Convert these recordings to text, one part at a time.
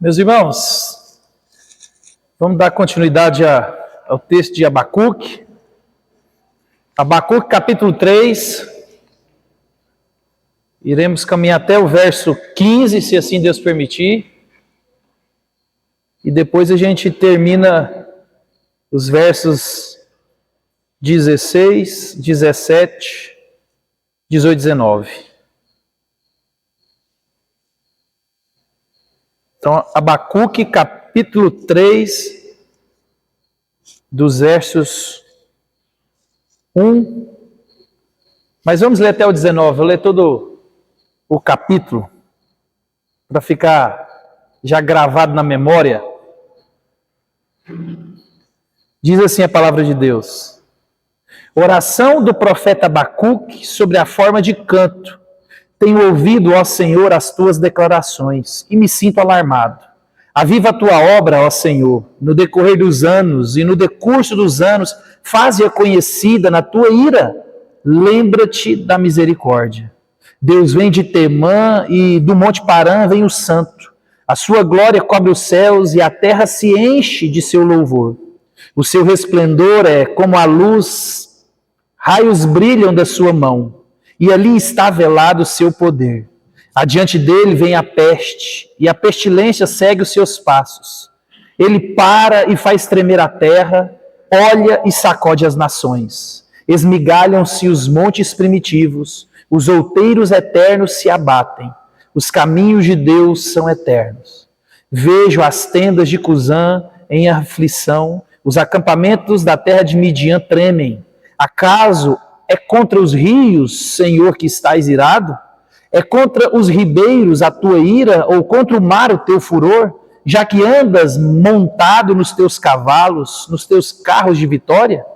Meus irmãos, vamos dar continuidade ao texto de Abacuque. Abacuque capítulo 3. Iremos caminhar até o verso 15, se assim Deus permitir. E depois a gente termina os versos 16, 17, 18 e 19. Então, Abacuque, capítulo 3, dos versos 1. Mas vamos ler até o 19, vou ler todo o capítulo, para ficar já gravado na memória. Diz assim a palavra de Deus: oração do profeta Abacuque sobre a forma de canto. Tenho ouvido, ó Senhor, as tuas declarações, e me sinto alarmado. Aviva a tua obra, ó Senhor, no decorrer dos anos, e no decurso dos anos, faze-a conhecida na tua ira. Lembra-te da misericórdia. Deus vem de Temã, e do Monte Parã vem o Santo. A sua glória cobre os céus, e a terra se enche de seu louvor. O seu resplendor é como a luz, raios brilham da sua mão. E ali está velado o seu poder. Adiante dele vem a peste, e a pestilência segue os seus passos. Ele para e faz tremer a terra, olha e sacode as nações. Esmigalham-se os montes primitivos, os outeiros eternos se abatem. Os caminhos de Deus são eternos. Vejo as tendas de Cusã em aflição, os acampamentos da terra de Midian tremem. Acaso é contra os rios, Senhor, que estás irado? É contra os ribeiros a tua ira, ou contra o mar o teu furor? Já que andas montado nos teus cavalos, nos teus carros de vitória?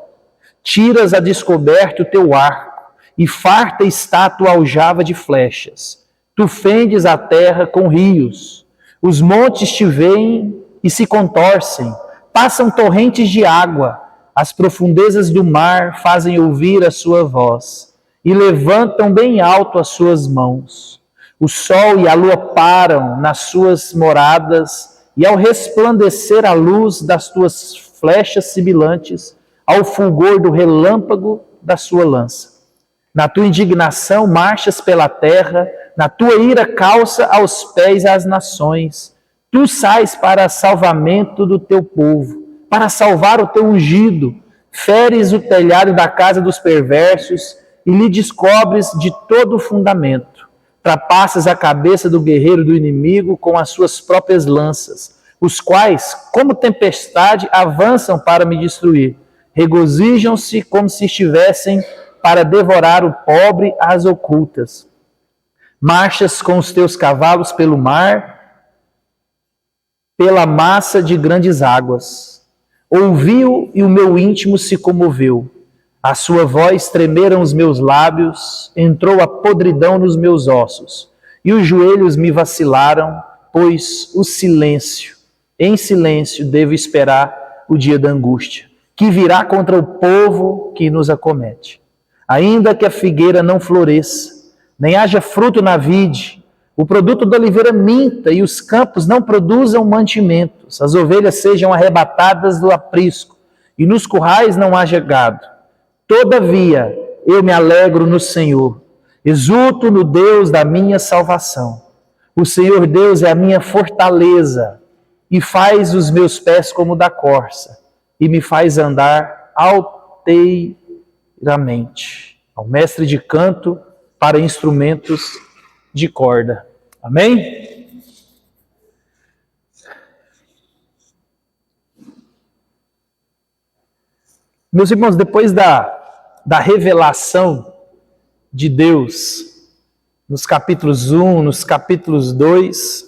Tiras a descoberto o teu arco, e farta está a tua aljava de flechas. Tu fendes a terra com rios. Os montes te veem e se contorcem, passam torrentes de água. As profundezas do mar fazem ouvir a sua voz e levantam bem alto as suas mãos. O sol e a lua param nas suas moradas e ao resplandecer a luz das tuas flechas sibilantes, ao fulgor do relâmpago da sua lança. Na tua indignação marchas pela terra, na tua ira calça aos pés as nações. Tu sais para salvamento do teu povo, para salvar o teu ungido, feres o telhado da casa dos perversos e lhe descobres de todo o fundamento. Trapassas a cabeça do guerreiro do inimigo com as suas próprias lanças, os quais, como tempestade, avançam para me destruir. Regozijam-se como se estivessem para devorar o pobre às ocultas. Marchas com os teus cavalos pelo mar, pela massa de grandes águas. Ouviu e o meu íntimo se comoveu. A sua voz tremeram os meus lábios, entrou a podridão nos meus ossos. E os joelhos me vacilaram, pois em silêncio devo esperar o dia da angústia, que virá contra o povo que nos acomete. Ainda que a figueira não floresça, nem haja fruto na vide, o produto da oliveira minta e os campos não produzam mantimentos, as ovelhas sejam arrebatadas do aprisco e nos currais não haja gado. Todavia, eu me alegro no Senhor, exulto no Deus da minha salvação. O Senhor Deus é a minha fortaleza e faz os meus pés como da corça e me faz andar alteiramente. Ao mestre de canto para instrumentos de corda. Amém? Meus irmãos, depois da revelação de Deus, nos capítulos 1, nos capítulos 2,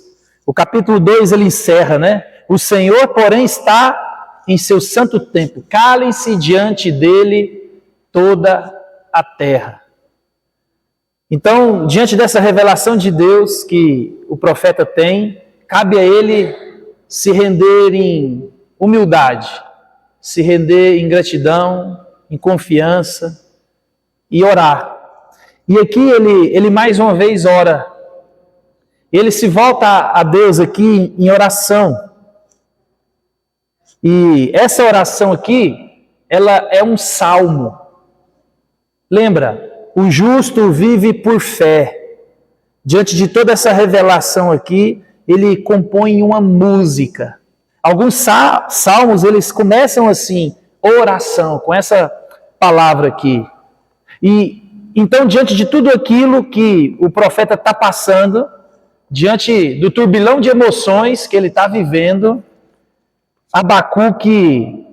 o capítulo 2 ele encerra, né? O Senhor, porém, está em seu santo templo, calem-se diante dele toda a terra. Então, diante dessa revelação de Deus que o profeta tem, cabe a ele se render em humildade, se render em gratidão, em confiança e orar. E aqui ele mais uma vez ora. ele se volta a Deus aqui em oração. E essa oração aqui, ela é um salmo. Lembra? O justo vive por fé. Diante de toda essa revelação aqui, ele compõe uma música. Alguns salmos, eles começam assim, oração, com essa palavra aqui. E então, diante de tudo aquilo que o profeta está passando, diante do turbilhão de emoções que ele está vivendo, Abacuque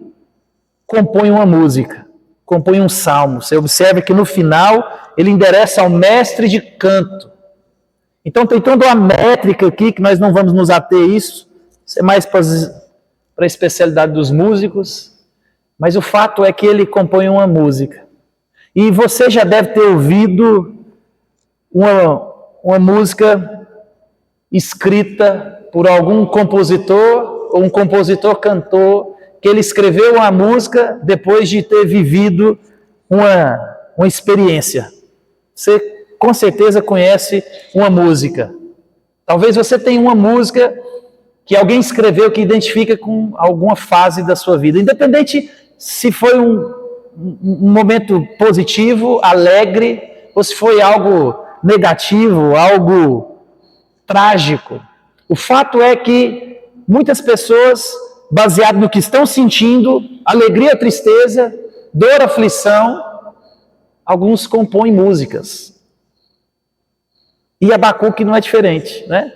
compõe uma música, compõe um salmo. Você observa que no final ele endereça ao mestre de canto. Então tem toda uma métrica aqui, que nós não vamos nos ater a isso é mais para a especialidade dos músicos, mas o fato é que ele compõe uma música. E você já deve ter ouvido uma música escrita por algum compositor, ou um compositor-cantor, que ele escreveu uma música depois de ter vivido uma experiência. Você com certeza conhece uma música. Talvez você tenha uma música que alguém escreveu que identifica com alguma fase da sua vida. Independente se foi um momento positivo, alegre, ou se foi algo negativo, algo trágico. O fato é que muitas pessoas, baseado no que estão sentindo, alegria, tristeza, dor, aflição, alguns compõem músicas. E Abacuque não é diferente, né?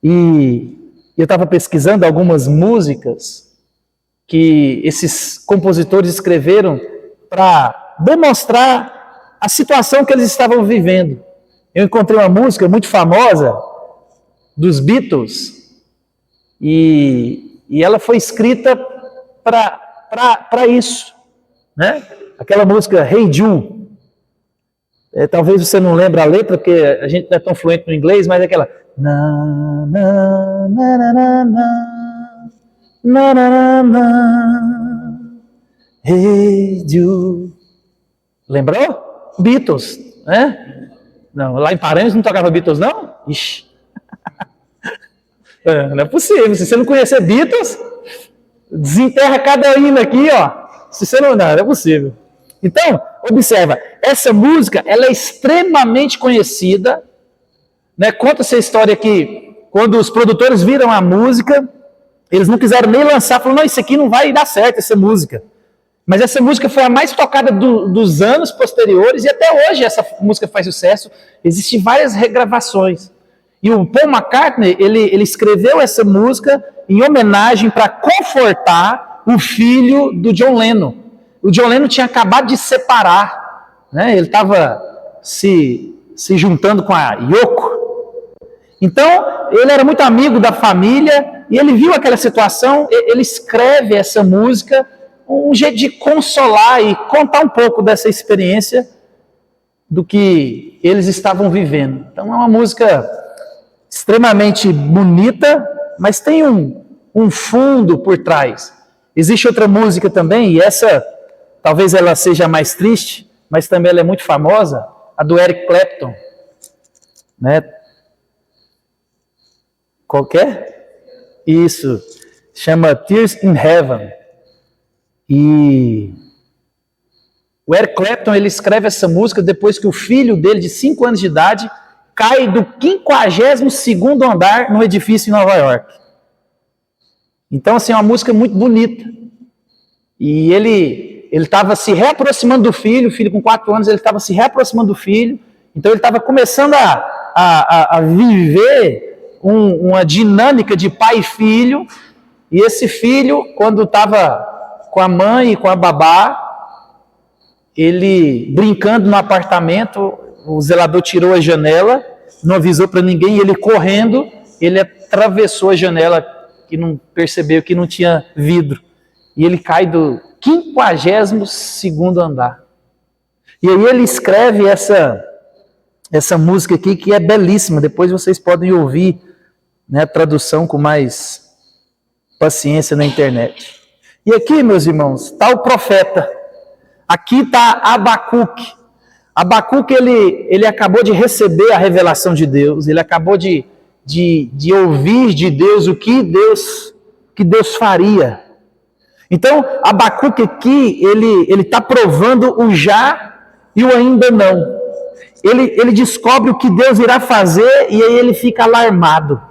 E eu estava pesquisando algumas músicas que esses compositores escreveram para demonstrar a situação que eles estavam vivendo. Eu encontrei uma música muito famosa dos Beatles e ela foi escrita para isso, né? Aquela música Hey Jude. Talvez você não lembre a letra, porque a gente não é tão fluente no inglês, mas é aquela na na na na na na na na Hey Jude. Lembrou? Beatles, né? Não, lá em Paranhos não tocava Beatles, não? Ixi. Não é possível. Se você não conhecer Beatles, desenterra cada hino aqui, ó. Se você não é possível. Então, observa, essa música, ela é extremamente conhecida, né? Conta essa história que, quando os produtores viram a música, eles não quiseram nem lançar, falaram, não, isso aqui não vai dar certo, essa música. Mas essa música foi a mais tocada dos anos posteriores, e até hoje essa música faz sucesso. Existem várias regravações. E o Paul McCartney, ele escreveu essa música em homenagem para confortar o filho do John Lennon. O John Lennon tinha acabado de separar, né? Ele estava se juntando com a Yoko. Então, ele era muito amigo da família, e ele viu aquela situação, ele escreve essa música, um jeito de consolar e contar um pouco dessa experiência do que eles estavam vivendo. Então é uma música extremamente bonita, mas tem um fundo por trás. Existe outra música também, e essa talvez ela seja mais triste, mas também ela é muito famosa, a do Eric Clapton. Né? Qual que é? Isso, chama Tears in Heaven. E o Eric Clapton, ele escreve essa música depois que o filho dele, de 5 anos de idade, cai do 52º andar num edifício em Nova York. Então, assim, é uma música muito bonita. E ele estava se reaproximando do filho, o filho com 4 anos, ele estava se reaproximando do filho, então ele estava começando a viver uma dinâmica de pai e filho, e esse filho, quando estava com a mãe e com a babá, ele brincando no apartamento, o zelador tirou a janela, não avisou para ninguém, e ele correndo, ele atravessou a janela, que não percebeu que não tinha vidro, e ele cai do 52º andar. E aí ele escreve essa música aqui, que é belíssima, depois vocês podem ouvir, né, a tradução com mais paciência na internet. E aqui, meus irmãos, está o profeta. Aqui está Abacuque. Abacuque, ele acabou de receber a revelação de Deus, ele acabou de ouvir de Deus o que Deus faria. Então, Abacuque aqui, ele está provando o já e o ainda não. Ele descobre o que Deus irá fazer e aí ele fica alarmado.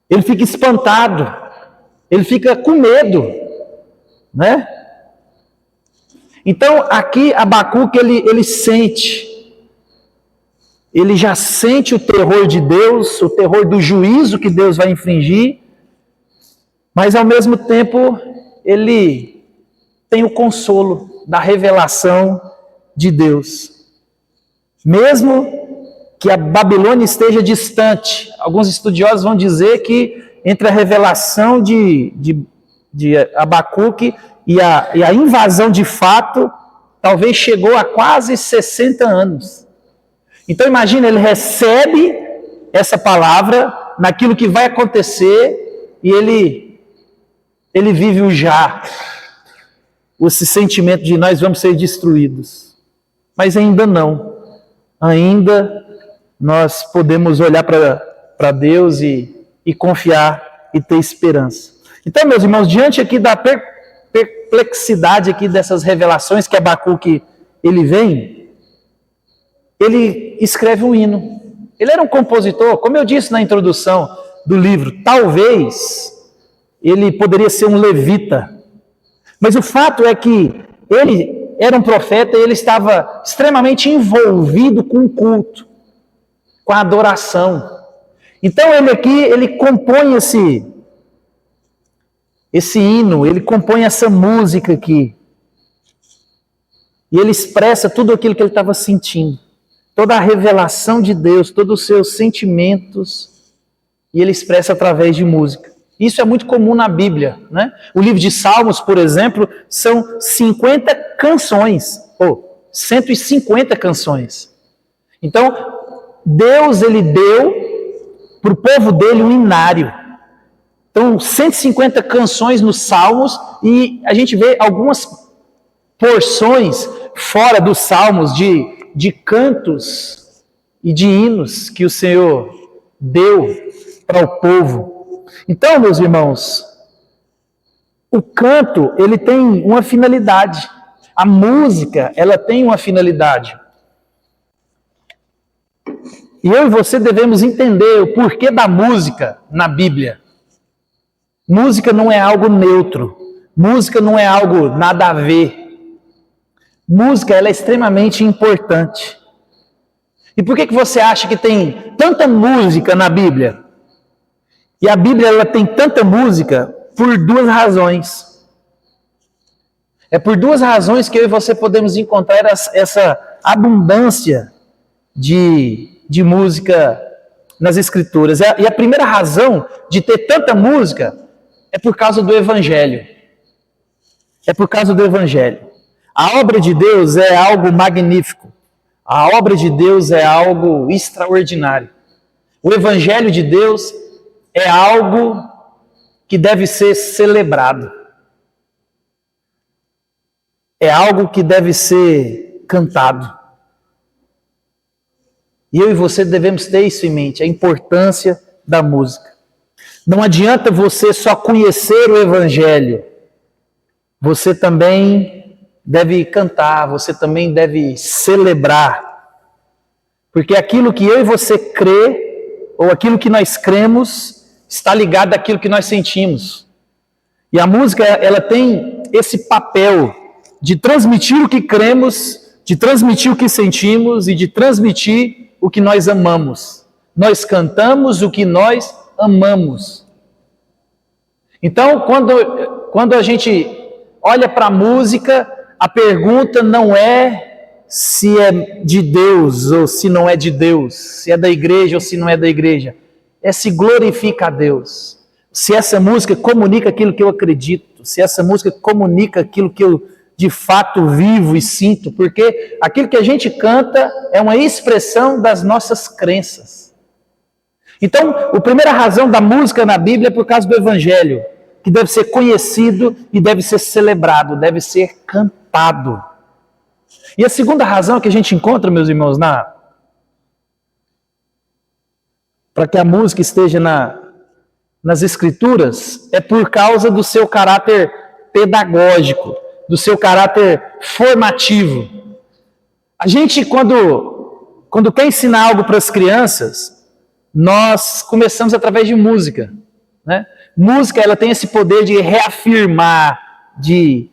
Ele fica espantado. Ele fica com medo, né? Então, aqui, Abacuque, ele já sente o terror de Deus, o terror do juízo que Deus vai infligir, mas, ao mesmo tempo, ele tem o consolo da revelação de Deus. Mesmo que a Babilônia esteja distante, alguns estudiosos vão dizer que entre a revelação de Abacuque e a invasão de fato, talvez chegou a quase 60 anos. Então imagina, ele recebe essa palavra naquilo que vai acontecer e ele vive o já, esse sentimento de nós vamos ser destruídos. Mas ainda não. Ainda nós podemos olhar para Deus e confiar e ter esperança. Então, meus irmãos, diante aqui da perplexidade aqui dessas revelações que Abacuque ele escreve um hino. Ele era um compositor, como eu disse na introdução do livro, talvez ele poderia ser um levita. Mas o fato é que ele era um profeta e ele estava extremamente envolvido com o culto, com a adoração. Então ele aqui, ele compõe esse hino, ele compõe essa música aqui. E ele expressa tudo aquilo que ele estava sentindo. Toda a revelação de Deus, todos os seus sentimentos, e ele expressa através de música. Isso é muito comum na Bíblia, né? O livro de Salmos, por exemplo, são 50 canções, ou 150 canções. Então, Deus, ele deu para o povo dele um inário. Então, 150 canções nos Salmos, e a gente vê algumas porções fora dos Salmos de cantos e de hinos que o Senhor deu para o povo. Então, meus irmãos, o canto, ele tem uma finalidade. A música, ela tem uma finalidade. E eu e você devemos entender o porquê da música na Bíblia. Música não é algo neutro. Música não é algo nada a ver. Música, ela é extremamente importante. E por que você acha que tem tanta música na Bíblia? E a Bíblia, ela tem tanta música por duas razões. É por duas razões que eu e você podemos encontrar essa abundância de música nas Escrituras. E a primeira razão de ter tanta música é por causa do Evangelho. É por causa do Evangelho. A obra de Deus é algo magnífico. A obra de Deus é algo extraordinário. O Evangelho de Deus é algo que deve ser celebrado. É algo que deve ser cantado. E eu e você devemos ter isso em mente, a importância da música. Não adianta você só conhecer o Evangelho. Você também deve cantar, você também deve celebrar. Porque aquilo que eu e você crê, ou aquilo que nós cremos, está ligado àquilo que nós sentimos. E a música, ela tem esse papel de transmitir o que cremos, de transmitir o que sentimos e de transmitir o que nós amamos. Nós cantamos o que nós amamos. Então, quando a gente olha para a música, a pergunta não é se é de Deus ou se não é de Deus, se é da igreja ou se não é da igreja. É se glorifica a Deus. Se essa música comunica aquilo que eu acredito, se essa música comunica aquilo que eu de fato vivo e sinto, porque aquilo que a gente canta é uma expressão das nossas crenças. Então, a primeira razão da música na Bíblia é por causa do Evangelho, que deve ser conhecido e deve ser celebrado, deve ser cantado. E a segunda razão que a gente encontra, meus irmãos, para que a música esteja nas Escrituras, é por causa do seu caráter pedagógico, do seu caráter formativo. A gente, quando quer ensinar algo para as crianças, nós começamos através de música, né? Música, ela tem esse poder de reafirmar, de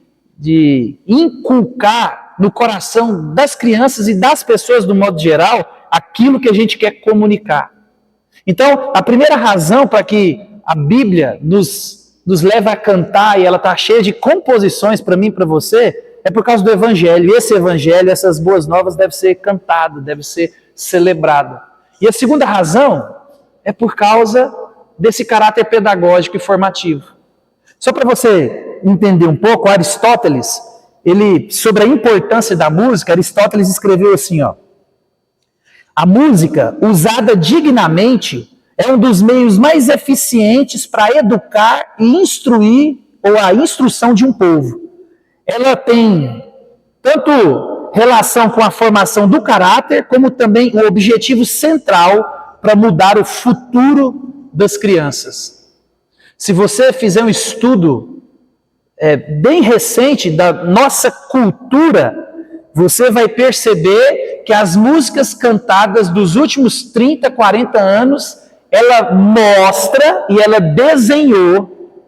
inculcar no coração das crianças e das pessoas, do modo geral, aquilo que a gente quer comunicar. Então, a primeira razão para que a Bíblia nos leva a cantar, e ela está cheia de composições para mim e para você, é por causa do Evangelho. E esse Evangelho, essas boas novas, deve ser cantada, deve ser celebrada. E a segunda razão é por causa desse caráter pedagógico e formativo. Só para você entender um pouco, Aristóteles, sobre a importância da música, Aristóteles escreveu assim, ó: a música, usada dignamente, é um dos meios mais eficientes para educar e instruir, ou a instrução de um povo. Ela tem tanto relação com a formação do caráter, como também o objetivo central para mudar o futuro das crianças. Se você fizer um estudo bem recente da nossa cultura, você vai perceber que as músicas cantadas dos últimos 30, 40 anos, ela mostra e ela desenhou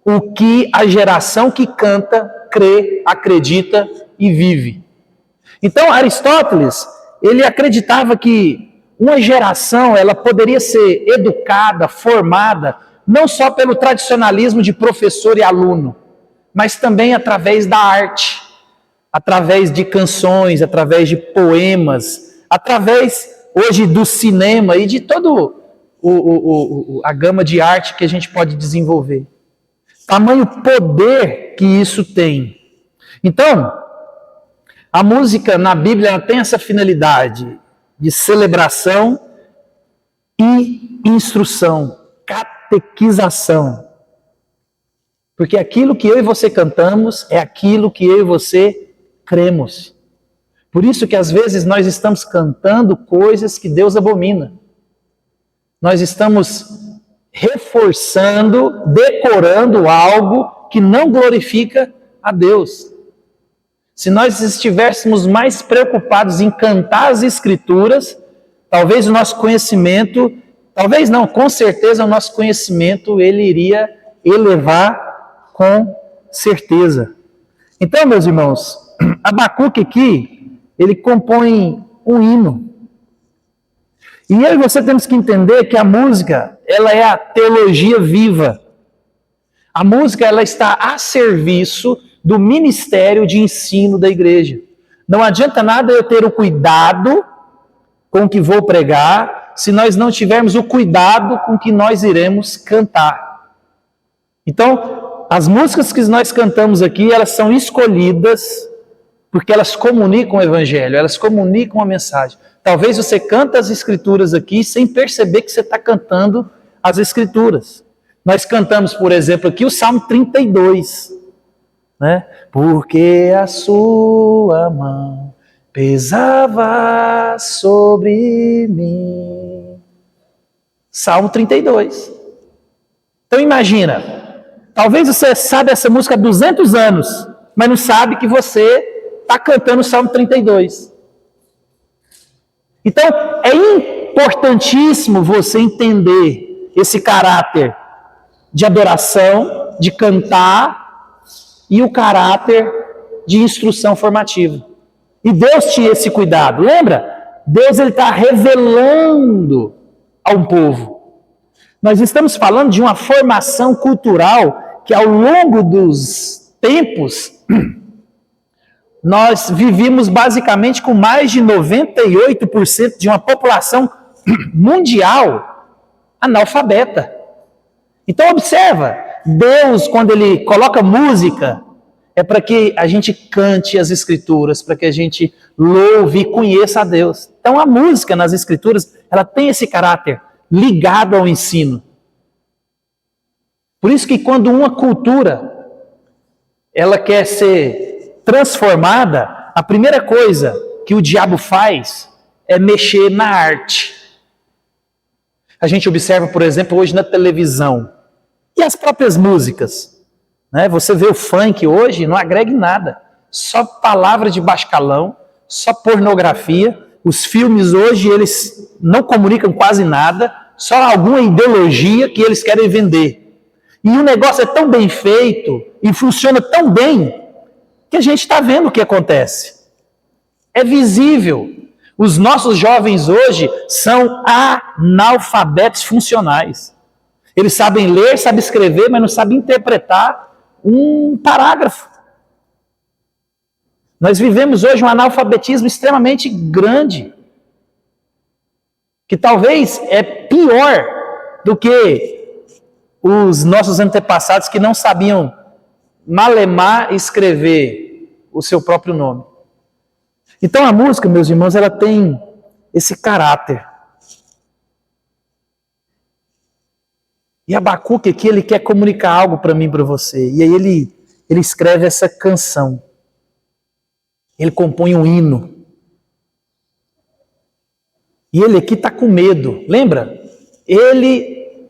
o que a geração que canta crê, acredita e vive. Então, Aristóteles, ele acreditava que uma geração, ela poderia ser educada, formada, não só pelo tradicionalismo de professor e aluno, mas também através da arte, através de canções, através de poemas, através, hoje, do cinema e de toda a gama de arte que a gente pode desenvolver. Tamanho poder que isso tem. Então, a música na Bíblia ela tem essa finalidade de celebração e instrução, catequização. Porque aquilo que eu e você cantamos é aquilo que eu e você cremos. Por isso que às vezes nós estamos cantando coisas que Deus abomina. Nós estamos reforçando, decorando algo que não glorifica a Deus. Se nós estivéssemos mais preocupados em cantar as Escrituras, talvez o nosso conhecimento, talvez não, com certeza o nosso conhecimento ele iria elevar com certeza. Então, meus irmãos, Abacuque aqui, ele compõe um hino. E eu e você temos que entender que a música, ela é a teologia viva. A música, ela está a serviço do ministério de ensino da igreja. Não adianta nada eu ter o cuidado com o que vou pregar, se nós não tivermos o cuidado com que nós iremos cantar. Então, as músicas que nós cantamos aqui, elas são escolhidas porque elas comunicam o evangelho, elas comunicam a mensagem. Talvez você canta as Escrituras aqui sem perceber que você está cantando as Escrituras. Nós cantamos, por exemplo, aqui o Salmo 32, né? Porque a sua mão pesava sobre mim. Salmo 32. Então imagina, talvez você sabe essa música há 200 anos, mas não sabe que você está cantando o Salmo 32. Então, é importantíssimo você entender esse caráter de adoração, de cantar, e o caráter de instrução formativa. E Deus tinha esse cuidado. Lembra? Deus está revelando a um povo. Nós estamos falando de uma formação cultural que, ao longo dos tempos, nós vivíamos basicamente com mais de 98% de uma população mundial analfabeta. Então observa, Deus, quando Ele coloca música, é para que a gente cante as Escrituras, para que a gente louve e conheça a Deus. Então a música nas Escrituras, ela tem esse caráter ligado ao ensino. Por isso que quando uma cultura, ela quer ser transformada, a primeira coisa que o diabo faz é mexer na arte. A gente observa, por exemplo, hoje na televisão, e as próprias músicas. Né? Você vê o funk hoje, não agrega em nada. Só palavra de baixo calão, só pornografia. Os filmes hoje, eles não comunicam quase nada, só alguma ideologia que eles querem vender. E o negócio é tão bem feito e funciona tão bem que a gente está vendo o que acontece. É visível. Os nossos jovens hoje são analfabetos funcionais. Eles sabem ler, sabem escrever, mas não sabem interpretar um parágrafo. Nós vivemos hoje um analfabetismo extremamente grande, que talvez é pior do que os nossos antepassados que não sabiam malemar e escrever o seu próprio nome. Então a música, meus irmãos, ela tem esse caráter. E Abacuque aqui, ele quer comunicar algo para mim e para você. E aí ele escreve essa canção. Ele compõe um hino. E ele aqui está com medo. Lembra? Ele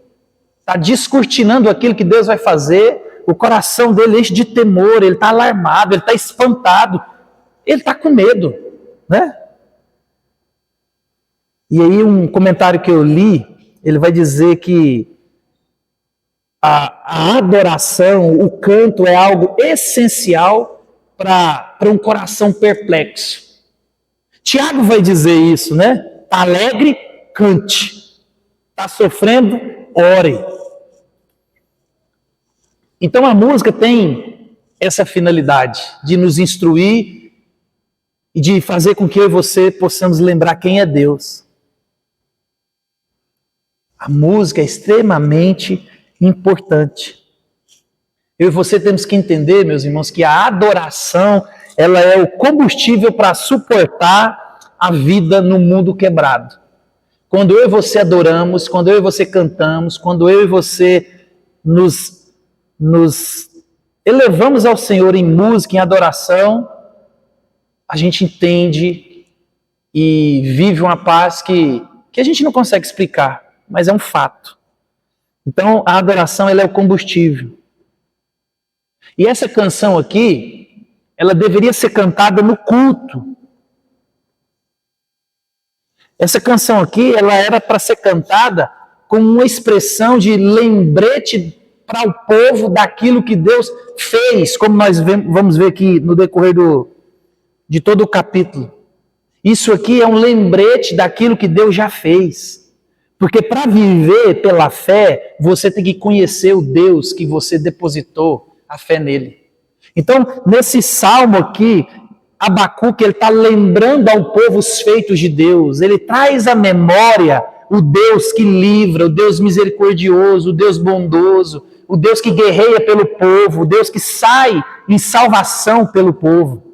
está descortinando aquilo que Deus vai fazer. O coração dele enche de temor. Ele está alarmado, ele está espantado. Ele está com medo. Né? E aí um comentário que eu li, ele vai dizer que a adoração, o canto é algo essencial para um coração perplexo. Tiago vai dizer isso, né? Está alegre, cante. Está sofrendo, ore. Então a música tem essa finalidade de nos instruir e de fazer com que eu e você possamos lembrar quem é Deus. A música é extremamente importante. Eu e você temos que entender, meus irmãos, que a adoração, ela é o combustível para suportar a vida no mundo quebrado. Quando eu e você adoramos, quando eu e você cantamos, quando eu e você nos elevamos ao Senhor em música, em adoração, a gente entende e vive uma paz que a gente não consegue explicar, mas é um fato. Então, a adoração, ela é o combustível. E essa canção aqui, ela deveria ser cantada no culto. Essa canção aqui, ela era para ser cantada como uma expressão de lembrete para o povo daquilo que Deus fez, como nós vamos ver aqui no decorrer de todo o capítulo. Isso aqui é um lembrete daquilo que Deus já fez. Porque para viver pela fé, você tem que conhecer o Deus que você depositou a fé nele. Então, nesse salmo aqui, Abacuque, ele está lembrando ao povo os feitos de Deus. Ele traz à memória o Deus que livra, o Deus misericordioso, o Deus bondoso, o Deus que guerreia pelo povo, o Deus que sai em salvação pelo povo.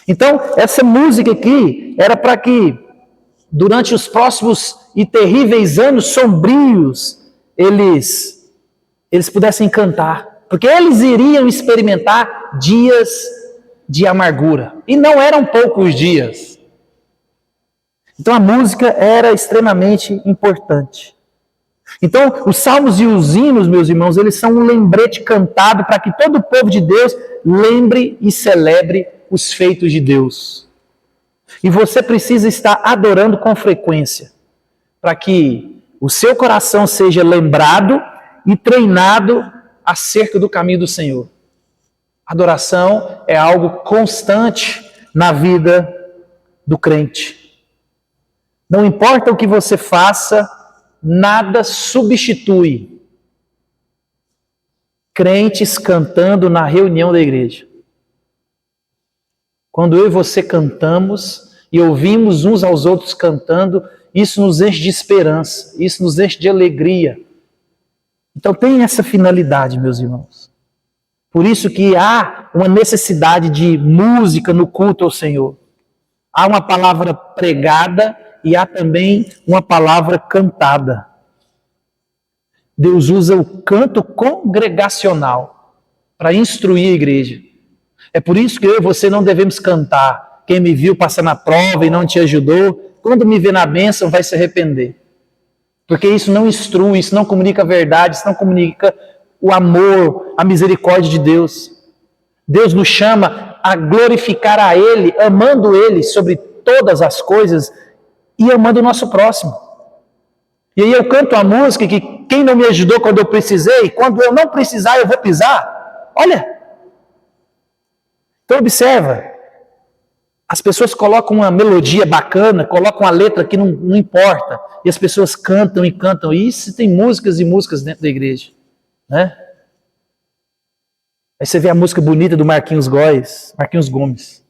Então, essa música aqui era para que durante os próximos e terríveis anos sombrios, eles pudessem cantar. Porque eles iriam experimentar dias de amargura. E não eram poucos dias. Então a música era extremamente importante. Então, os salmos e os hinos, meus irmãos, eles são um lembrete cantado para que todo o povo de Deus lembre e celebre os feitos de Deus. E você precisa estar adorando com frequência, para que o seu coração seja lembrado e treinado acerca do caminho do Senhor. Adoração é algo constante na vida do crente. Não importa o que você faça, nada substitui crentes cantando na reunião da igreja. Quando eu e você cantamos e ouvimos uns aos outros cantando, isso nos enche de esperança, isso nos enche de alegria. Então tem essa finalidade, meus irmãos. Por isso que há uma necessidade de música no culto ao Senhor. Há uma palavra pregada e há também uma palavra cantada. Deus usa o canto congregacional para instruir a igreja. É por isso que eu e você não devemos cantar. Quem me viu passar na prova e não te ajudou, quando me vê na bênção vai se arrepender. Porque isso não instrui, isso não comunica a verdade, isso não comunica o amor, a misericórdia de Deus. Deus nos chama a glorificar a Ele, amando Ele sobre todas as coisas e amando o nosso próximo. E aí eu canto a música que quem não me ajudou quando eu precisei, quando eu não precisar eu vou pisar. Olha! Então observa, as pessoas colocam uma melodia bacana, colocam uma letra que não importa, e as pessoas cantam e cantam, e isso tem músicas e músicas dentro da igreja, né? Aí você vê a música bonita do Marquinhos Gomes.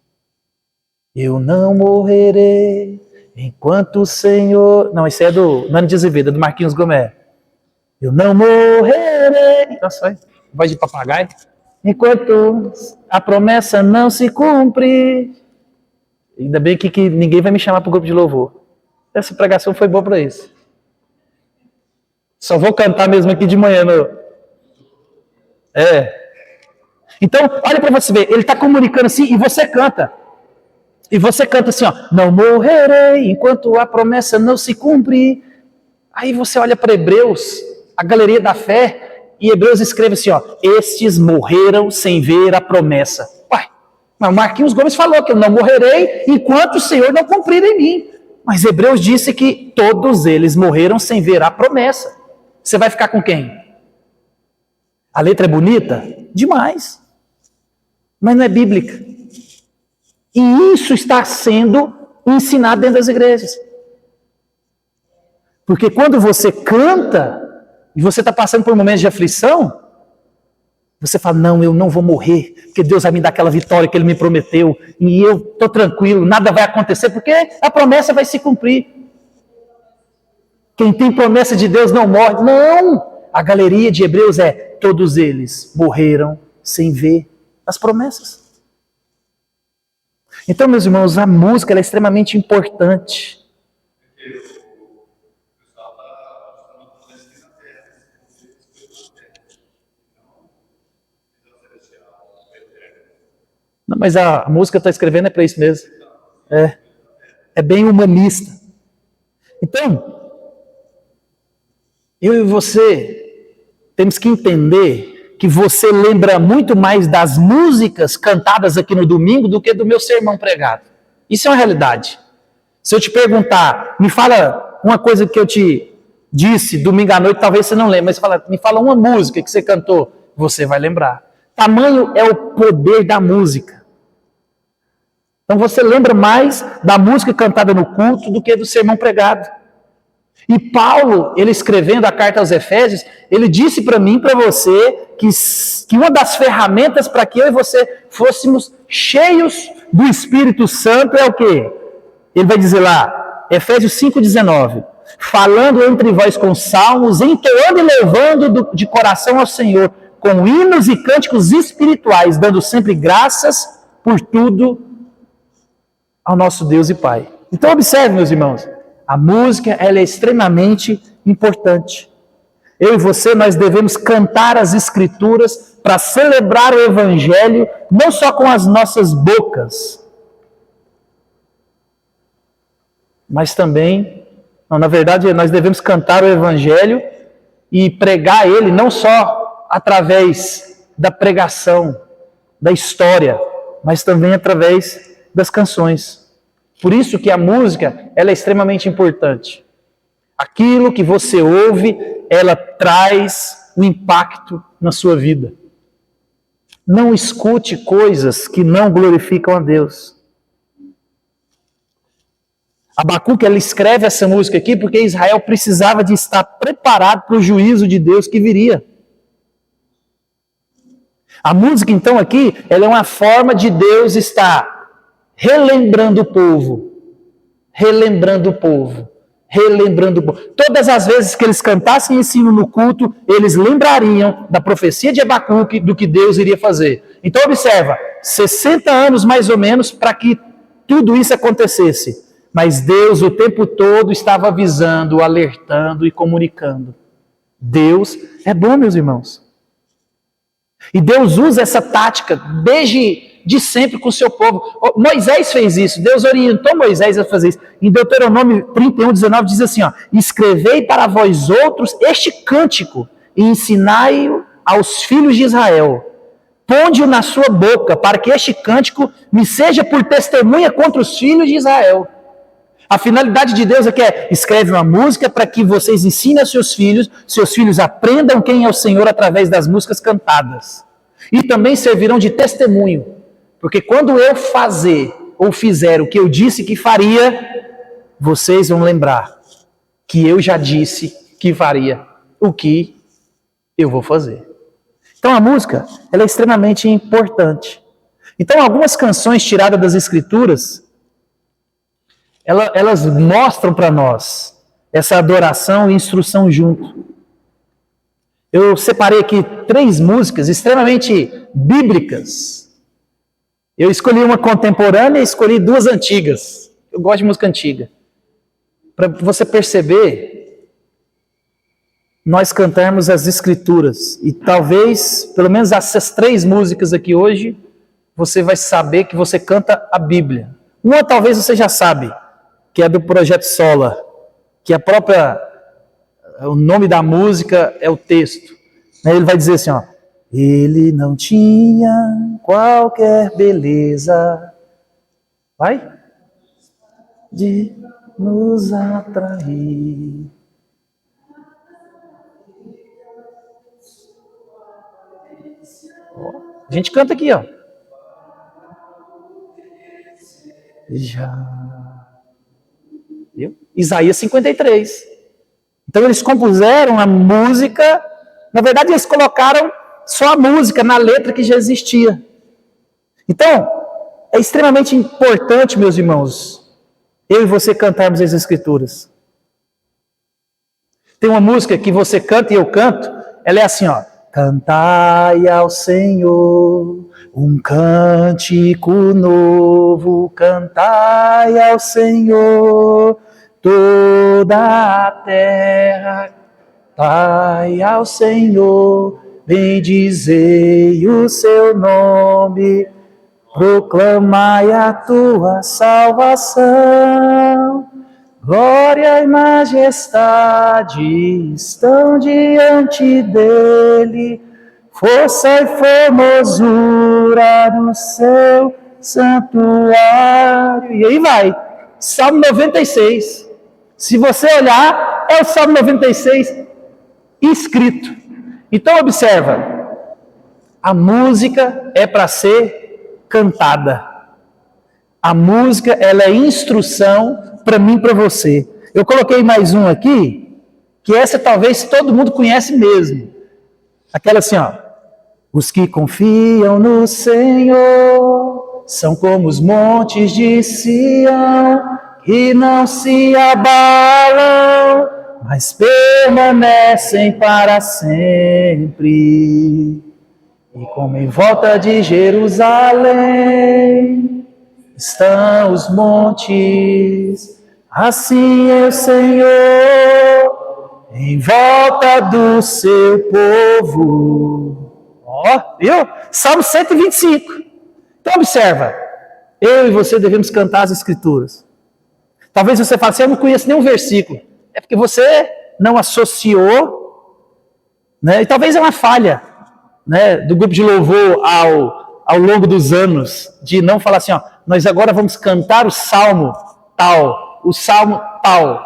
Eu não morrerei enquanto o Senhor... Não, esse é do Nani de Azevedo, é do Marquinhos Gomes. Eu não morrerei... Nossa, olha, voz de papagaio. Enquanto a promessa não se cumpre. Ainda bem que ninguém vai me chamar para o grupo de louvor. Essa pregação foi boa para isso. Só vou cantar mesmo aqui de manhã. Então, olha para você ver. Ele está comunicando assim e você canta. E você canta assim, ó. Não morrerei enquanto a promessa não se cumpre. Aí você olha para Hebreus, a galeria da fé... E Hebreus escreve assim, ó, estes morreram sem ver a promessa. Uai, mas Marquinhos Gomes falou que eu não morrerei enquanto o Senhor não cumprir em mim. Mas Hebreus disse que todos eles morreram sem ver a promessa. Você vai ficar com quem? A letra é bonita? Demais. Mas não é bíblica. E isso está sendo ensinado dentro das igrejas. Porque quando você canta... E você está passando por um momento de aflição, você fala, não, eu não vou morrer, porque Deus vai me dar aquela vitória que Ele me prometeu, e eu estou tranquilo, nada vai acontecer, porque a promessa vai se cumprir. Quem tem promessa de Deus não morre. Não! A galeria de Hebreus é, todos eles morreram sem ver as promessas. Então, meus irmãos, a música ela é extremamente importante. Não, mas a música está escrevendo é para isso mesmo. É bem humanista. Então, eu e você temos que entender que você lembra muito mais das músicas cantadas aqui no domingo do que do meu sermão pregado. Isso é uma realidade. Se eu te perguntar, me fala uma coisa que eu te disse domingo à noite, talvez você não lembre, mas me fala uma música que você cantou, você vai lembrar. Tamanho é o poder da música. Então você lembra mais da música cantada no culto do que do sermão pregado. E Paulo, ele escrevendo a carta aos Efésios, ele disse para mim e para você que uma das ferramentas para que eu e você fôssemos cheios do Espírito Santo é o quê? Ele vai dizer lá, Efésios 5,19, falando entre vós com salmos, entoando e louvando de coração ao Senhor, com hinos e cânticos espirituais, dando sempre graças por tudo ao nosso Deus e Pai. Então observe, meus irmãos, a música ela é extremamente importante. Eu e você, nós devemos cantar as Escrituras para celebrar o Evangelho, não só com as nossas bocas, mas também, na verdade, nós devemos cantar o Evangelho e pregar ele não só através da pregação, da história, mas também através das canções. Por isso que a música ela é extremamente importante. Aquilo que você ouve, ela traz um impacto na sua vida. Não escute coisas que não glorificam a Deus. Abacuque, ela escreve essa música aqui porque Israel precisava de estar preparado para o juízo de Deus que viria. A música, então, aqui, ela é uma forma de Deus estar relembrando o povo. Relembrando o povo. Relembrando o povo. Todas as vezes que eles cantassem ensino no culto, eles lembrariam da profecia de Abacuque do que Deus iria fazer. Então, observa, 60 anos mais ou menos para que tudo isso acontecesse. Mas Deus o tempo todo estava avisando, alertando e comunicando. Deus é bom, meus irmãos. E Deus usa essa tática desde de sempre com o seu povo. Moisés fez isso, Deus orientou Moisés a fazer isso. Em Deuteronômio 31, 19 diz assim, ó, escrevei para vós outros este cântico e ensinai-o aos filhos de Israel. Ponde-o na sua boca, para que este cântico me seja por testemunha contra os filhos de Israel. A finalidade de Deus é que escreve uma música para que vocês ensinem aos seus filhos aprendam quem é o Senhor através das músicas cantadas. E também servirão de testemunho, porque quando eu fazer ou fizer o que eu disse que faria, vocês vão lembrar que eu já disse que faria o que eu vou fazer. Então a música, ela é extremamente importante. Então algumas canções tiradas das Escrituras, elas mostram para nós essa adoração e instrução junto. Eu separei aqui 3 músicas extremamente bíblicas. Eu escolhi uma contemporânea e escolhi 2 antigas. Eu gosto de música antiga. Para você perceber, nós cantarmos as Escrituras. E talvez, pelo menos essas 3 músicas aqui hoje, você vai saber que você canta a Bíblia. Uma talvez você já sabe, que é do Projeto Sola, que o nome da música é o texto. Ele vai dizer assim, ó, ele não tinha qualquer beleza, vai, de nos atrair. A gente canta aqui, ó. Viu? Isaías 53. Então eles compuseram a música, na verdade eles colocaram só a música na letra que já existia. Então, é extremamente importante, meus irmãos, eu e você cantarmos as Escrituras. Tem uma música que você canta e eu canto, ela é assim, ó. Cantai ao Senhor um cântico novo, cantai ao Senhor toda a terra, cantai ao Senhor, bendizei o seu nome, proclamai a tua salvação. Glória e majestade estão diante dele, força e formosura do seu santuário. E aí vai, Salmo 96. Se você olhar, é o Salmo 96 escrito. Então observa, a música é para ser cantada. A música, ela é instrução para mim e para você. Eu coloquei mais um aqui, que essa talvez todo mundo conhece mesmo. Aquela assim, ó. Os que confiam no Senhor são como os montes de Sião, que não se abalam, mas permanecem para sempre. E como em volta de Jerusalém estão os montes, assim é o Senhor em volta do seu povo. Ó, viu? Salmo 125. Então observa, eu e você devemos cantar as Escrituras. Talvez você fale assim, eu não conheço nenhum versículo. É porque você não associou, né? E talvez é uma falha, né, do grupo de louvor ao longo dos anos, de não falar assim, ó, nós agora vamos cantar o salmo tal,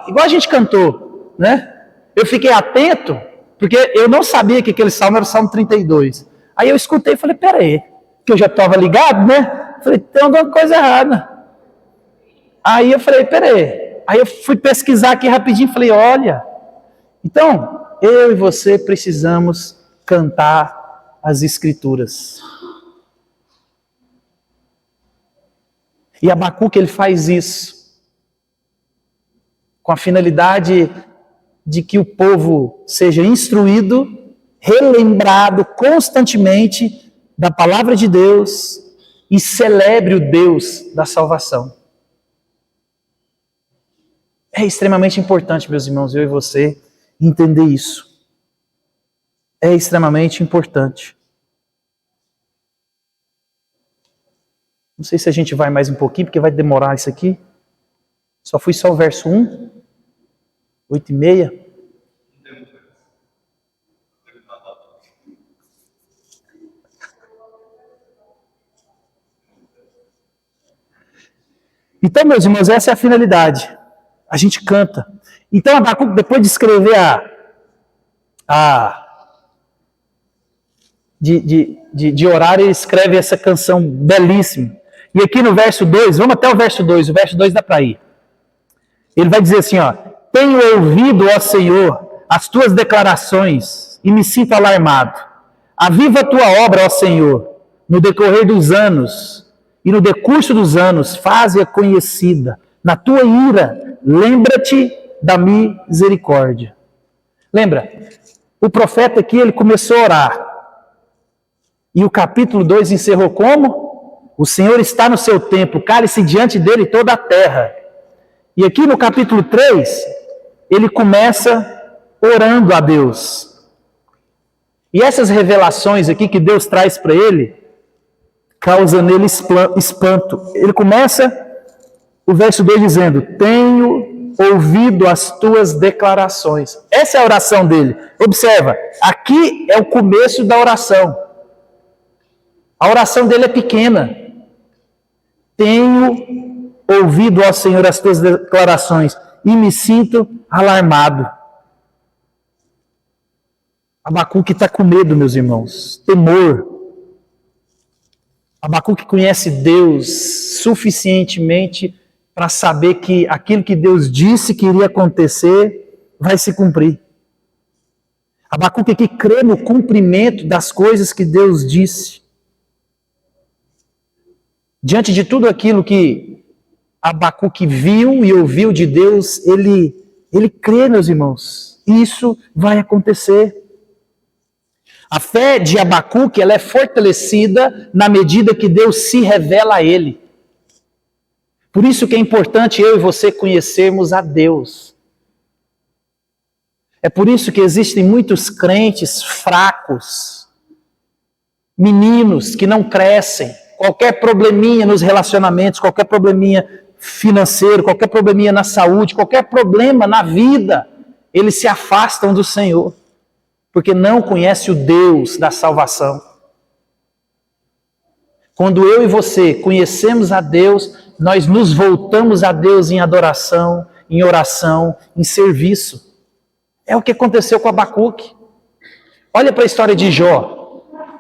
igual a gente cantou, né? Eu fiquei atento, porque eu não sabia que aquele salmo era o Salmo 32. Aí eu escutei e falei, peraí, que eu já estava ligado, né? Falei, tem alguma coisa errada. Aí eu falei, peraí. Aí eu fui pesquisar aqui rapidinho e falei, olha, então, eu e você precisamos cantar as Escrituras. E Abacuque, ele faz isso com a finalidade de que o povo seja instruído, relembrado constantemente da palavra de Deus e celebre o Deus da salvação. É extremamente importante, meus irmãos, eu e você, entender isso. É extremamente importante. Não sei se a gente vai mais um pouquinho, porque vai demorar isso aqui. Só fui só o verso 1, 8:30. Então, meus irmãos, essa é a finalidade. A gente canta. Então, Abacuque, depois de escrever de orar, ele escreve essa canção belíssima. E aqui no verso 2, vamos até o verso 2 dá para ir. Ele vai dizer assim, ó: tenho ouvido, ó Senhor, as tuas declarações e me sinto alarmado. Aviva a tua obra, ó Senhor, no decorrer dos anos e no decurso dos anos, faze-a conhecida. Na tua ira, lembra-te da misericórdia. Lembra, o profeta aqui, ele começou a orar. E o capítulo 2 encerrou como? O Senhor está no seu templo, cale-se diante dele toda a terra. E aqui no capítulo 3, ele começa orando a Deus. E essas revelações aqui que Deus traz para ele, causa nele espanto. Ele começa o verso 2 dizendo: tenho ouvido as tuas declarações. Essa é a oração dele. Observa, aqui é o começo da oração. A oração dele é pequena. Tenho ouvido, ó Senhor, as tuas declarações e me sinto alarmado. Abacuque está com medo, meus irmãos, temor. Abacuque conhece Deus suficientemente para saber que aquilo que Deus disse que iria acontecer vai se cumprir. Abacuque aqui crê no cumprimento das coisas que Deus disse. Diante de tudo aquilo que Abacuque viu e ouviu de Deus, ele crê, meus irmãos. Isso vai acontecer. A fé de Abacuque, ela é fortalecida na medida que Deus se revela a ele. Por isso que é importante eu e você conhecermos a Deus. É por isso que existem muitos crentes fracos, meninos que não crescem. Qualquer probleminha nos relacionamentos, qualquer probleminha financeiro, qualquer probleminha na saúde, qualquer problema na vida, eles se afastam do Senhor, porque não conhecem o Deus da salvação. Quando eu e você conhecemos a Deus, nós nos voltamos a Deus em adoração, em oração, em serviço. É o que aconteceu com Abacuque. Olha para a história de Jó.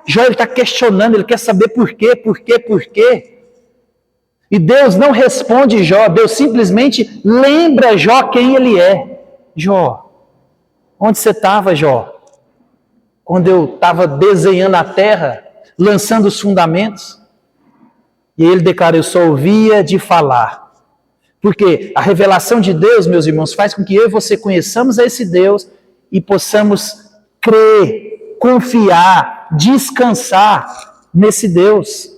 Jó está questionando, ele quer saber por quê. E Deus não responde Jó, Deus simplesmente lembra Jó quem ele é. Jó, onde você estava, Jó? Quando eu estava desenhando a terra, lançando os fundamentos? E ele declara: eu só ouvia de falar. Porque a revelação de Deus, meus irmãos, faz com que eu e você conheçamos a esse Deus e possamos crer, confiar, descansar nesse Deus.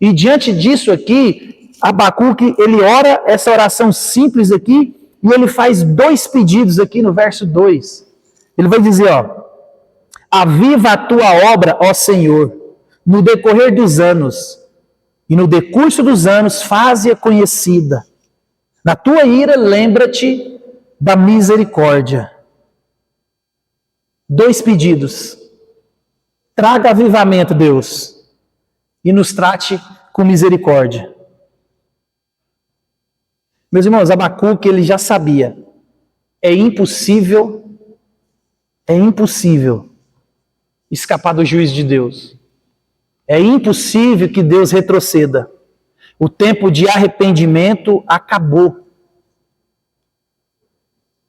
E diante disso aqui, Abacuque, ele ora essa oração simples aqui e ele faz 2 pedidos aqui no verso 2. Ele vai dizer, ó: aviva a tua obra, ó Senhor, no decorrer dos anos, e no decurso dos anos faze-a conhecida. Na tua ira, lembra-te da misericórdia. 2 pedidos. Traga avivamento, Deus, e nos trate com misericórdia. Meus irmãos, Abacuque, ele já sabia. É impossível escapar do juízo de Deus. É impossível que Deus retroceda. O tempo de arrependimento acabou.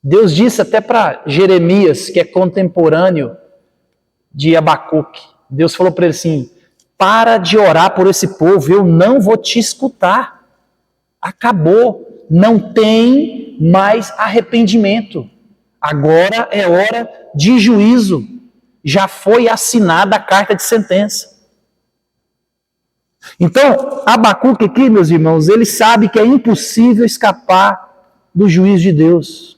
Deus disse até para Jeremias, que é contemporâneo de Abacuque. Deus falou para ele assim: para de orar por esse povo, eu não vou te escutar. Acabou. Não tem mais arrependimento. Agora é hora de juízo. Já foi assinada a carta de sentença. Então, Abacuque aqui, meus irmãos, ele sabe que é impossível escapar do juízo de Deus.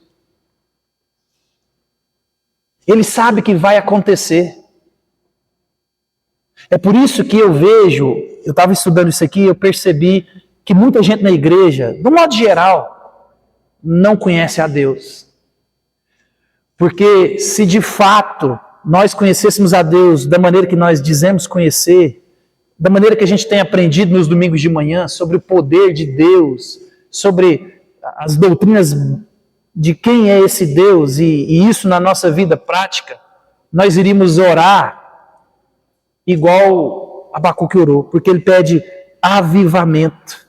Ele sabe que vai acontecer. É por isso que eu eu estava estudando isso aqui, eu percebi que muita gente na igreja, de um modo geral, não conhece a Deus. Porque se de fato nós conhecêssemos a Deus da maneira que nós dizemos conhecer, da maneira que a gente tem aprendido nos domingos de manhã, sobre o poder de Deus, sobre as doutrinas de quem é esse Deus, e isso na nossa vida prática, nós iríamos orar igual Abacuque orou, porque ele pede avivamento.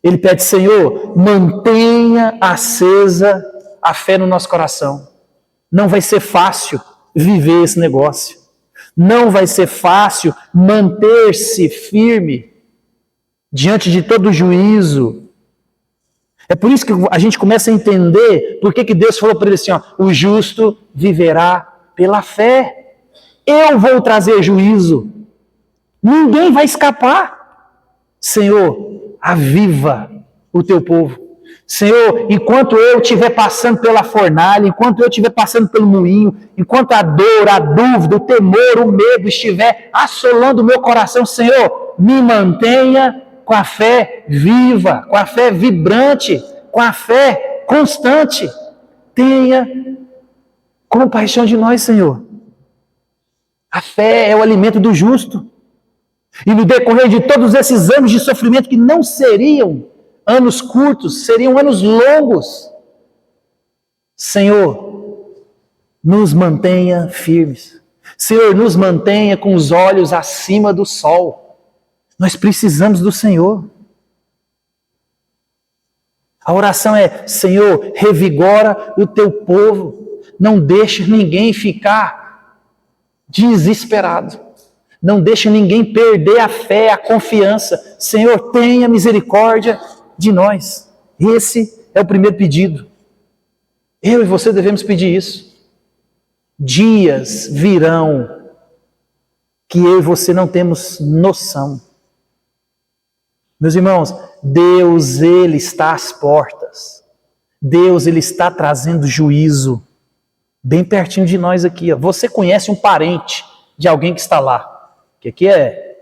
Ele pede, Senhor, mantenha acesa a fé no nosso coração. Não vai ser fácil viver esse negócio. Não vai ser fácil manter-se firme diante de todo juízo. É por isso que a gente começa a entender por que Deus falou para ele assim, ó, o justo viverá pela fé. Eu vou trazer juízo. Ninguém vai escapar. Senhor, aviva o teu povo. Senhor, enquanto eu estiver passando pela fornalha, enquanto eu estiver passando pelo moinho, enquanto a dor, a dúvida, o temor, o medo estiver assolando o meu coração, Senhor, me mantenha com a fé viva, com a fé vibrante, com a fé constante. Tenha compaixão de nós, Senhor. A fé é o alimento do justo. E no decorrer de todos esses anos de sofrimento, que não seriam anos curtos, seriam anos longos, Senhor, nos mantenha firmes. Senhor, nos mantenha com os olhos acima do sol. Nós precisamos do Senhor. A oração é, Senhor, revigora o teu povo. Não deixe ninguém ficar desesperado. Não deixe ninguém perder a fé, a confiança. Senhor, tenha misericórdia de nós. Esse é o primeiro pedido. Eu e você devemos pedir isso. Dias virão que eu e você não temos noção. Meus irmãos, Deus, Ele está às portas. Deus, Ele está trazendo juízo bem pertinho de nós aqui. Ó. Você conhece um parente de alguém que está lá? Que aqui é...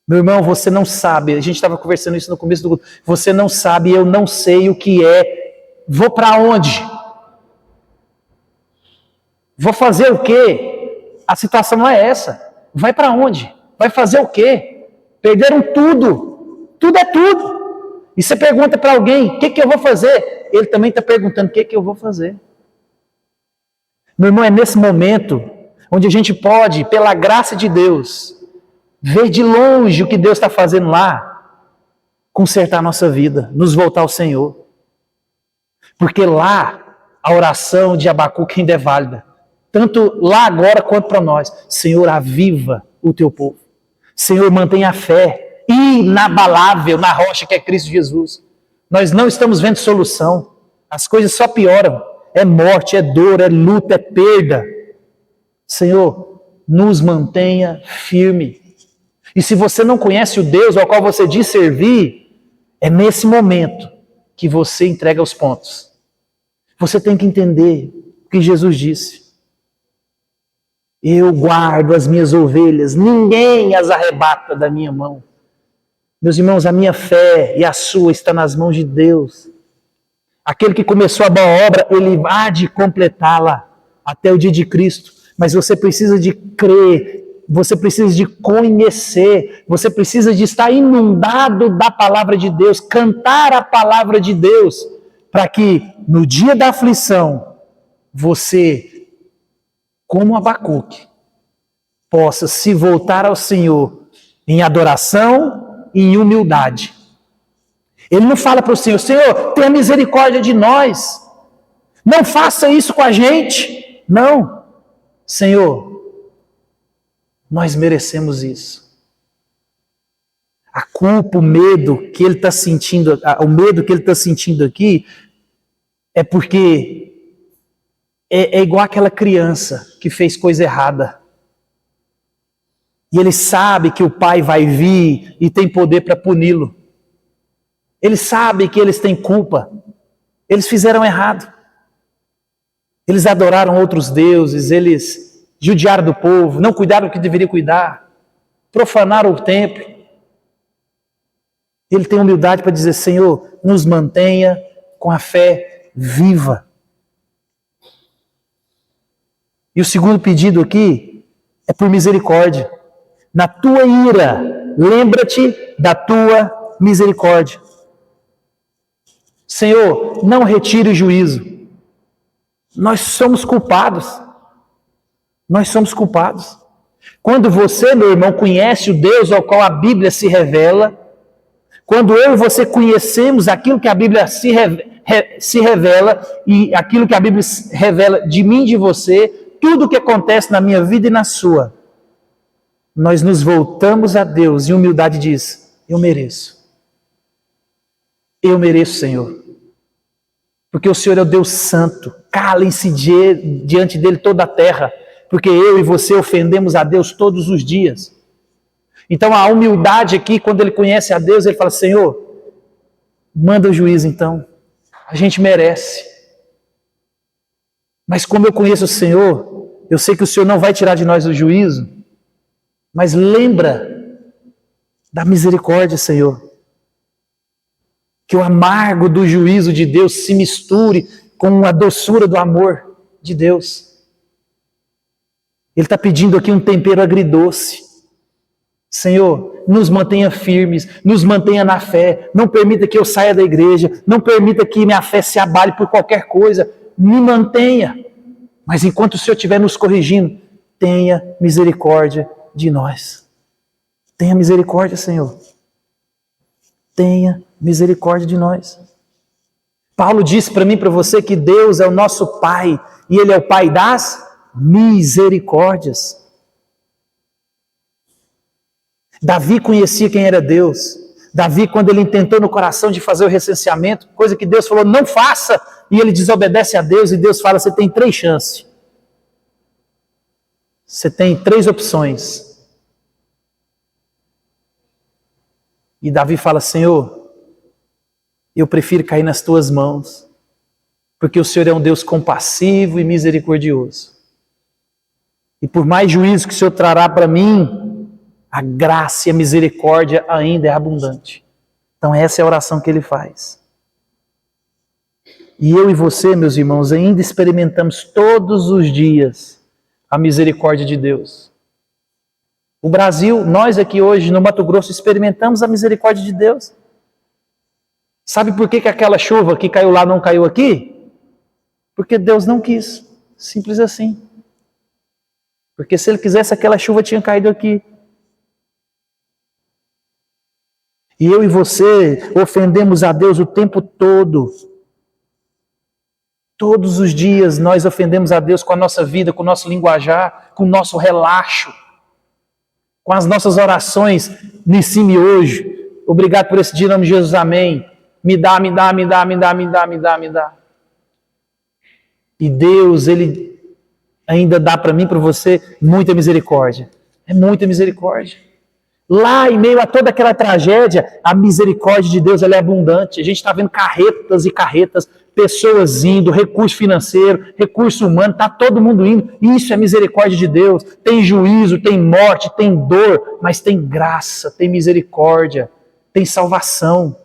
Meu irmão, você não sabe, a gente estava conversando isso no começo do culto, você não sabe, eu não sei o que é, vou para onde? Vou fazer o quê? A situação não é essa. Vai para onde? Vai fazer o quê? Perderam tudo. Tudo é tudo. E você pergunta para alguém, o que eu vou fazer? Ele também está perguntando, o que eu vou fazer? Meu irmão, é nesse momento onde a gente pode, pela graça de Deus, ver de longe o que Deus está fazendo lá, consertar a nossa vida, nos voltar ao Senhor. Porque lá, a oração de Abacuque ainda é válida. Tanto lá agora quanto para nós. Senhor, aviva o teu povo. Senhor, mantenha a fé inabalável na rocha que é Cristo Jesus. Nós não estamos vendo solução. As coisas só pioram. É morte, é dor, é luta, é perda. Senhor, nos mantenha firme. E se você não conhece o Deus ao qual você diz servir, é nesse momento que você entrega os pontos. Você tem que entender o que Jesus disse. Eu guardo as minhas ovelhas, ninguém as arrebata da minha mão. Meus irmãos, a minha fé e a sua está nas mãos de Deus. Aquele que começou a boa obra, ele há de completá-la até o dia de Cristo. Mas você precisa de crer, você precisa de conhecer, você precisa de estar inundado da palavra de Deus, cantar a palavra de Deus, para que no dia da aflição, você, como Abacuque, possa se voltar ao Senhor em adoração e em humildade. Ele não fala para o Senhor, Senhor, tenha misericórdia de nós, não faça isso com a gente. Não, Senhor, nós merecemos isso. A culpa, o medo que ele está sentindo, o medo que ele está sentindo aqui, é porque é igual aquela criança que fez coisa errada. E ele sabe que o pai vai vir e tem poder para puni-lo. Ele sabe que eles têm culpa. Eles fizeram errado. Eles adoraram outros deuses, eles judiaram do povo, não cuidaram do que deveriam cuidar. profanaram o templo. Ele tem humildade para dizer: Senhor, nos mantenha com a fé viva. E o segundo pedido aqui é por misericórdia. Na tua ira, lembra-te da tua misericórdia. Senhor, não retire o juízo. Nós somos culpados. Nós somos culpados. Quando você, meu irmão, conhece o Deus ao qual a Bíblia se revela, quando eu e você conhecemos aquilo que a Bíblia se revela e aquilo que a Bíblia revela de mim e de você, tudo o que acontece na minha vida e na sua, nós nos voltamos a Deus em humildade e diz: eu mereço. Eu mereço, Senhor. Porque o Senhor é o Deus santo. Calem-se diante dele toda a terra. Porque eu e você ofendemos a Deus todos os dias. Então a humildade aqui, quando ele conhece a Deus, ele fala: Senhor, manda o juízo então. A gente merece. Mas como eu conheço o Senhor, eu sei que o Senhor não vai tirar de nós o juízo. Mas lembra da misericórdia, Senhor. Que o amargo do juízo de Deus se misture com a doçura do amor de Deus. Ele está pedindo aqui um tempero agridoce. Senhor, nos mantenha firmes, nos mantenha na fé, não permita que eu saia da igreja, não permita que minha fé se abale por qualquer coisa, me mantenha. Mas enquanto o Senhor estiver nos corrigindo, tenha misericórdia de nós. Tenha misericórdia, Senhor. Tenha misericórdia de nós. Paulo disse para mim e para você que Deus é o nosso Pai, e Ele é o Pai das misericórdias. Davi conhecia quem era Deus. Davi, quando ele intentou no coração de fazer o recenseamento, coisa que Deus falou: não faça, e ele desobedece a Deus, e Deus fala: você tem 3 chances. Você tem 3 opções. E Davi fala: Senhor, eu prefiro cair nas tuas mãos, porque o Senhor é um Deus compassivo e misericordioso. E por mais juízo que o Senhor trará para mim, a graça e a misericórdia ainda é abundante. Então essa é a oração que ele faz. E eu e você, meus irmãos, ainda experimentamos todos os dias a misericórdia de Deus. O Brasil, nós aqui hoje no Mato Grosso, experimentamos a misericórdia de Deus. Sabe por que aquela chuva que caiu lá não caiu aqui? Porque Deus não quis. Simples assim. Porque se Ele quisesse, aquela chuva tinha caído aqui. E eu e você ofendemos a Deus o tempo todo. Todos os dias nós ofendemos a Deus com a nossa vida, com o nosso linguajar, com o nosso relaxo, com as nossas orações nesse e hoje. Obrigado por esse dia, em nome de Jesus, amém. Me dá, me dá, me dá, me dá, me dá, me dá, me dá. E Deus, Ele ainda dá para mim e para você muita misericórdia. É muita misericórdia. Lá em meio a toda aquela tragédia, a misericórdia de Deus ela é abundante. A gente está vendo carretas e carretas, pessoas indo, recurso financeiro, recurso humano, está todo mundo indo. Isso é misericórdia de Deus. Tem juízo, tem morte, tem dor, mas tem graça, tem misericórdia, tem salvação.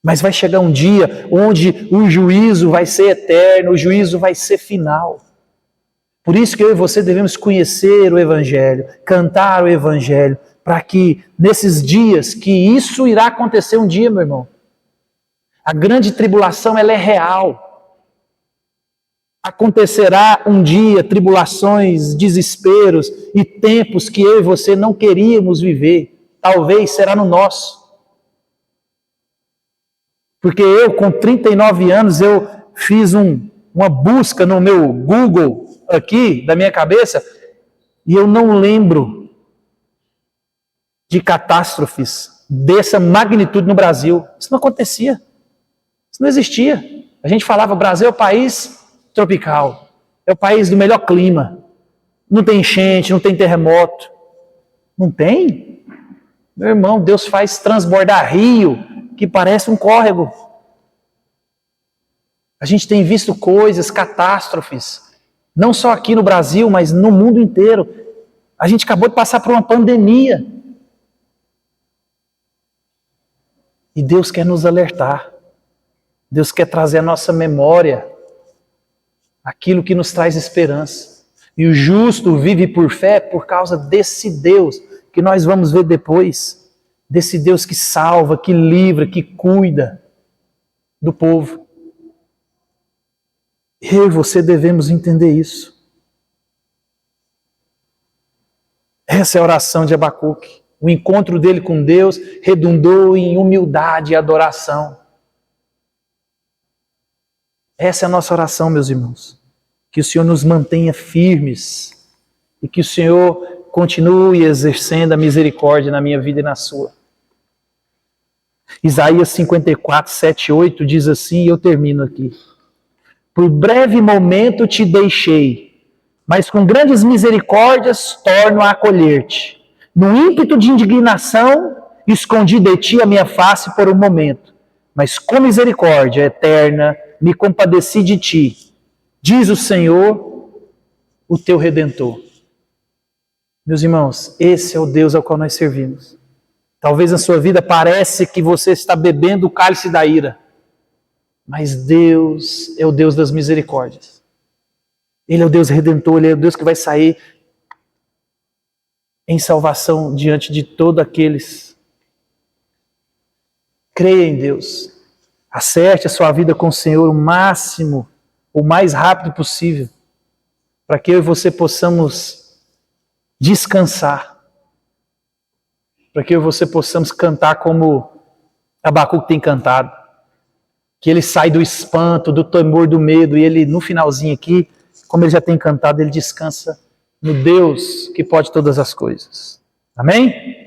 Mas vai chegar um dia onde o juízo vai ser eterno, o juízo vai ser final. Por isso que eu e você devemos conhecer o Evangelho, cantar o Evangelho, para que nesses dias, que isso irá acontecer um dia, meu irmão. A grande tribulação, ela é real. Acontecerá um dia tribulações, desesperos e tempos que eu e você não queríamos viver. Talvez será no nosso. Porque eu, com 39 anos, eu fiz uma busca no meu Google aqui, da minha cabeça, e eu não lembro de catástrofes dessa magnitude no Brasil. Isso não acontecia. Isso não existia. A gente falava, o Brasil é o país tropical, é o país do melhor clima. Não tem enchente, não tem terremoto. Não tem? Meu irmão, Deus faz transbordar rio, que parece um córrego. A gente tem visto coisas, catástrofes, não só aqui no Brasil, mas no mundo inteiro. A gente acabou de passar por uma pandemia. E Deus quer nos alertar. Deus quer trazer à nossa memória aquilo que nos traz esperança. E o justo vive por fé por causa desse Deus, que nós vamos ver depois. Desse Deus que salva, que livra, que cuida do povo. Eu e você devemos entender isso. Essa é a oração de Abacuque. O encontro dele com Deus redundou em humildade e adoração. Essa é a nossa oração, meus irmãos. Que o Senhor nos mantenha firmes e que o Senhor continue exercendo a misericórdia na minha vida e na sua. Isaías 54, 7, 8 diz assim, e eu termino aqui. Por breve momento te deixei, mas com grandes misericórdias torno a acolher-te. No ímpeto de indignação, escondi de ti a minha face por um momento, mas com misericórdia eterna me compadeci de ti, diz o Senhor, o teu Redentor. Meus irmãos, esse é o Deus ao qual nós servimos. Talvez na sua vida pareça que você está bebendo o cálice da ira, mas Deus é o Deus das misericórdias. Ele é o Deus Redentor, Ele é o Deus que vai sair em salvação diante de todos aqueles. Creia em Deus. Acerte a sua vida com o Senhor o máximo, o mais rápido possível, para que eu e você possamos descansar, para que eu e você possamos cantar como Abacuque tem cantado, que ele sai do espanto, do temor, do medo, e ele no finalzinho aqui, como ele já tem cantado, ele descansa no Deus que pode todas as coisas. Amém?